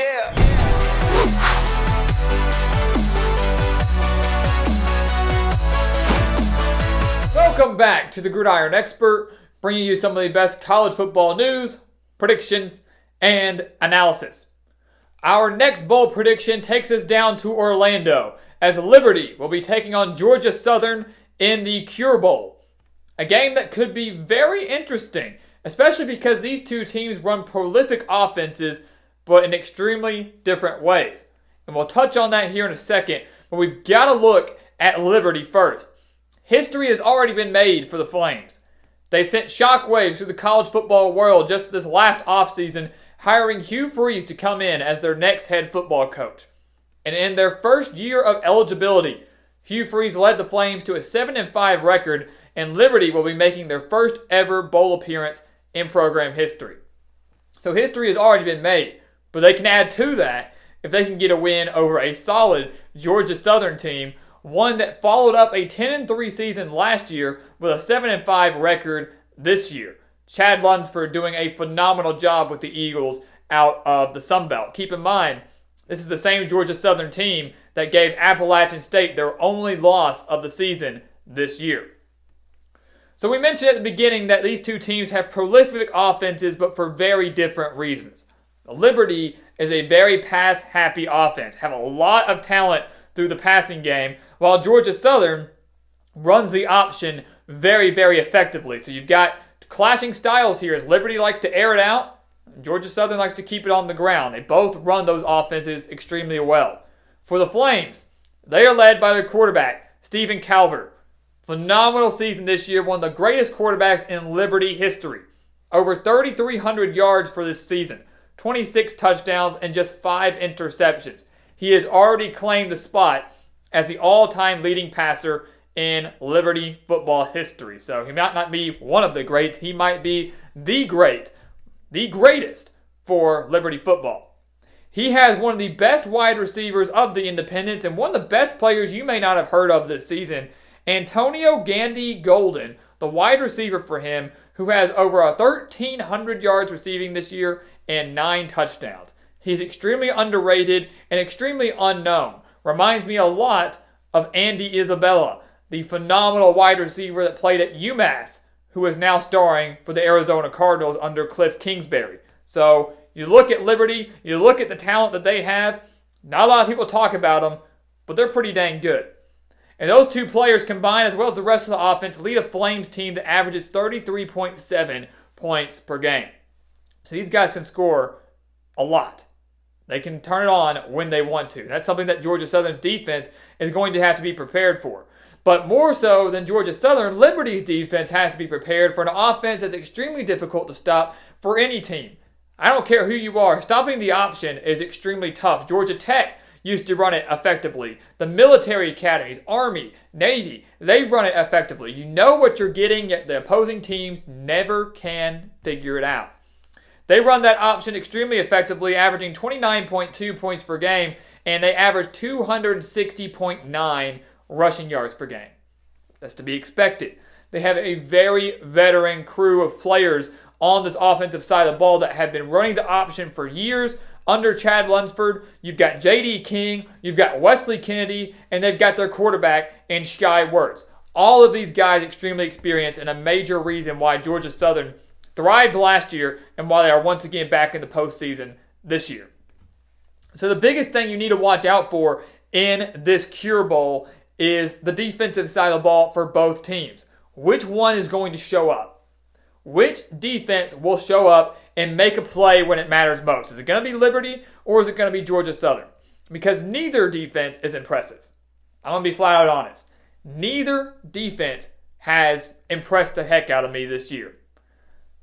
Yeah. Welcome back to the Gridiron Expert, bringing you some of the best college football news, predictions, and analysis. Our next bowl prediction takes us down to Orlando, as Liberty will be taking on Georgia Southern in the Cure Bowl. A game that could be very interesting, especially because these two teams run prolific offenses, but in extremely different ways. And we'll touch on that here in a second, but we've got to look at Liberty first. History has already been made for the Flames. They sent shockwaves through the college football world just this last offseason, hiring Hugh Freeze to come in as their next head football coach. And in their first year of eligibility, Hugh Freeze led the Flames to a 7-5 record, and Liberty will be making their first ever bowl appearance in program history. So history has already been made, but they can add to that if they can get a win over a solid Georgia Southern team, one that followed up a 10-3 season last year with a 7-5 record this year. Chad Lunsford doing a phenomenal job with the Eagles out of the Sun Belt. Keep in mind, this is the same Georgia Southern team that gave Appalachian State their only loss of the season this year. So we mentioned at the beginning that these two teams have prolific offenses, but for very different reasons. Liberty is a very pass-happy offense, have a lot of talent through the passing game, while Georgia Southern runs the option very, very effectively. So you've got clashing styles here as Liberty likes to air it out, and Georgia Southern likes to keep it on the ground. They both run those offenses extremely well. For the Flames, they are led by their quarterback, Stephen Calvert. Phenomenal season this year, one of the greatest quarterbacks in Liberty history. Over 3,300 yards for this season, 26 touchdowns, and just 5 interceptions. He has already claimed the spot as the all-time leading passer in Liberty football history. So he might not be one of the greats. He might be the greatest for Liberty football. He has one of the best wide receivers of the independents and one of the best players you may not have heard of this season, Antonio Gandy Golden, the wide receiver for him, who has over 1,300 yards receiving this year and 9 touchdowns. He's extremely underrated and extremely unknown. Reminds me a lot of Andy Isabella, the phenomenal wide receiver that played at UMass, who is now starring for the Arizona Cardinals under Cliff Kingsbury. So you look at Liberty, you look at the talent that they have. Not a lot of people talk about them, but they're pretty dang good. And those two players combined, as well as the rest of the offense, lead a Flames team that averages 33.7 points per game. So these guys can score a lot. They can turn it on when they want to. That's something that Georgia Southern's defense is going to have to be prepared for. But more so than Georgia Southern, Liberty's defense has to be prepared for an offense that's extremely difficult to stop for any team. I don't care who you are. Stopping the option is extremely tough. Georgia Tech used to run it effectively. The military academies, Army, Navy, they run it effectively. You know what you're getting, yet the opposing teams never can figure it out. They run that option extremely effectively, averaging 29.2 points per game, and they average 260.9 rushing yards per game. That's to be expected. They have a very veteran crew of players on this offensive side of the ball that have been running the option for years under Chad Lunsford. You've got J.D. King, you've got Wesley Kennedy, and they've got their quarterback in Shy Wirtz. All of these guys extremely experienced and a major reason why Georgia Southern thrived last year and why they are once again back in the postseason this year. So the biggest thing you need to watch out for in this Cure Bowl is the defensive side of the ball for both teams. Which one is going to show up? Which defense will show up and make a play when it matters most? Is it going to be Liberty or is it going to be Georgia Southern? Because neither defense is impressive. I'm going to be flat out honest. Neither defense has impressed the heck out of me this year.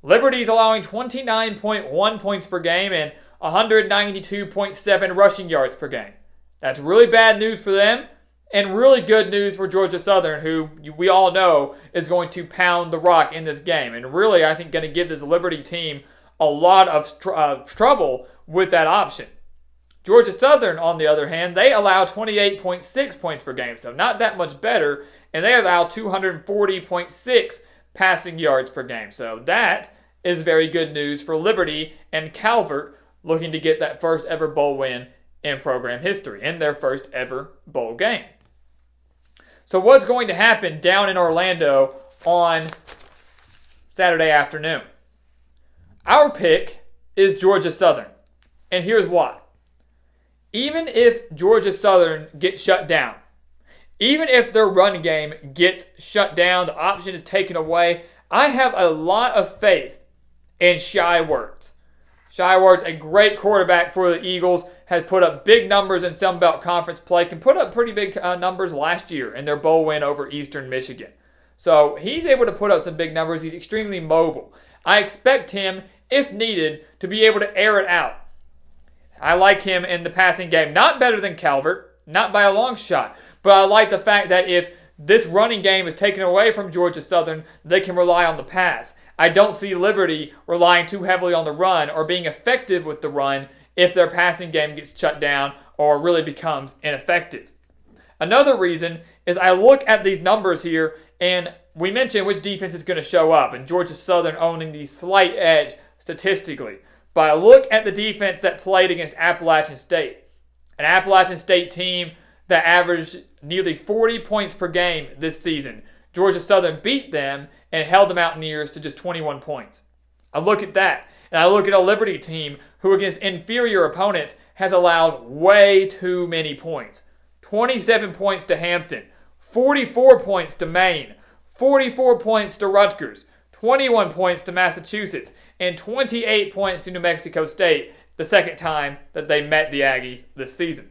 Liberty's allowing 29.1 points per game and 192.7 rushing yards per game. That's really bad news for them and really good news for Georgia Southern, who we all know is going to pound the rock in this game. And really, I think, going to give this Liberty team a lot of trouble with that option. Georgia Southern, on the other hand, they allow 28.6 points per game, so not that much better, and they allow 240.6 passing yards per game. So that is very good news for Liberty and Calvert, looking to get that first ever bowl win in program history, in their first ever bowl game. So what's going to happen down in Orlando on Saturday afternoon? Our pick is Georgia Southern, and here's why. Even if Georgia Southern gets shut down, even if their run game gets shut down, the option is taken away, I have a lot of faith in Shy Words. Shy Words, a great quarterback for the Eagles, has put up big numbers in Sun Belt Conference play, can put up pretty big numbers last year in their bowl win over Eastern Michigan. So he's able to put up some big numbers. He's extremely mobile. I expect him, if needed, to be able to air it out. I like him in the passing game. Not better than Calvert, not by a long shot, but I like the fact that if this running game is taken away from Georgia Southern, they can rely on the pass. I don't see Liberty relying too heavily on the run or being effective with the run if their passing game gets shut down or really becomes ineffective. Another reason is I look at these numbers here, and we mentioned which defense is going to show up, and Georgia Southern owning the slight edge statistically. But I look at the defense that played against Appalachian State, an Appalachian State team that averaged nearly 40 points per game this season. Georgia Southern beat them and held the Mountaineers to just 21 points. I look at that, and I look at a Liberty team who against inferior opponents has allowed way too many points. 27 points to Hampton, 44 points to Maine, 44 points to Rutgers, 21 points to Massachusetts, and 28 points to New Mexico State the second time that they met the Aggies this season.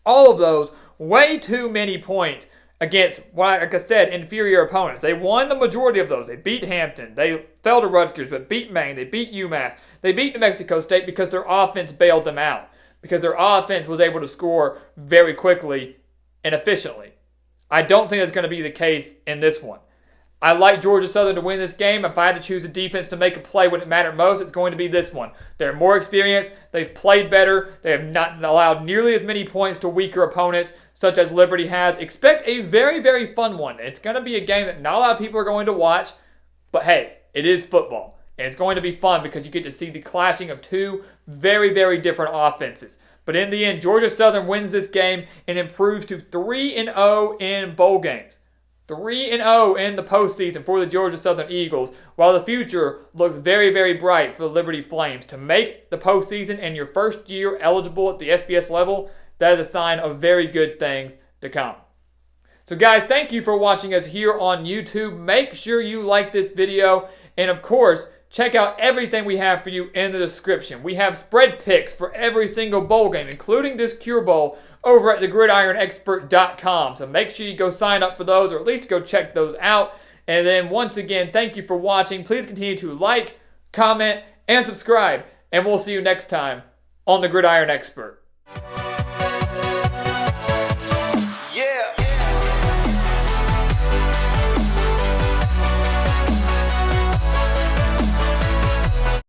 All of those, way too many points against, like I said, inferior opponents. They won the majority of those. They beat Hampton. They fell to Rutgers, but beat Maine. They beat UMass. They beat New Mexico State because their offense bailed them out, because their offense was able to score very quickly and efficiently. I don't think that's going to be the case in this one. I like Georgia Southern to win this game. If I had to choose a defense to make a play when it mattered most, it's going to be this one. They're more experienced. They've played better. They have not allowed nearly as many points to weaker opponents, such as Liberty has. Expect a very, very fun one. It's going to be a game that not a lot of people are going to watch, but hey, it is football. And it's going to be fun because you get to see the clashing of two very, very different offenses. But in the end, Georgia Southern wins this game and improves to 3-0 in bowl games. 3-0 in the postseason for the Georgia Southern Eagles, while the future looks very, very bright for the Liberty Flames. To make the postseason and your first year eligible at the FBS level, that is a sign of very good things to come. So guys, thank you for watching us here on YouTube. Make sure you like this video, and of course, check out everything we have for you in the description. We have spread picks for every single bowl game, including this Cure Bowl, over at thegridironexpert.com. So make sure you go sign up for those, or at least go check those out. And then once again, thank you for watching. Please continue to like, comment, and subscribe. And we'll see you next time on The Gridiron Expert.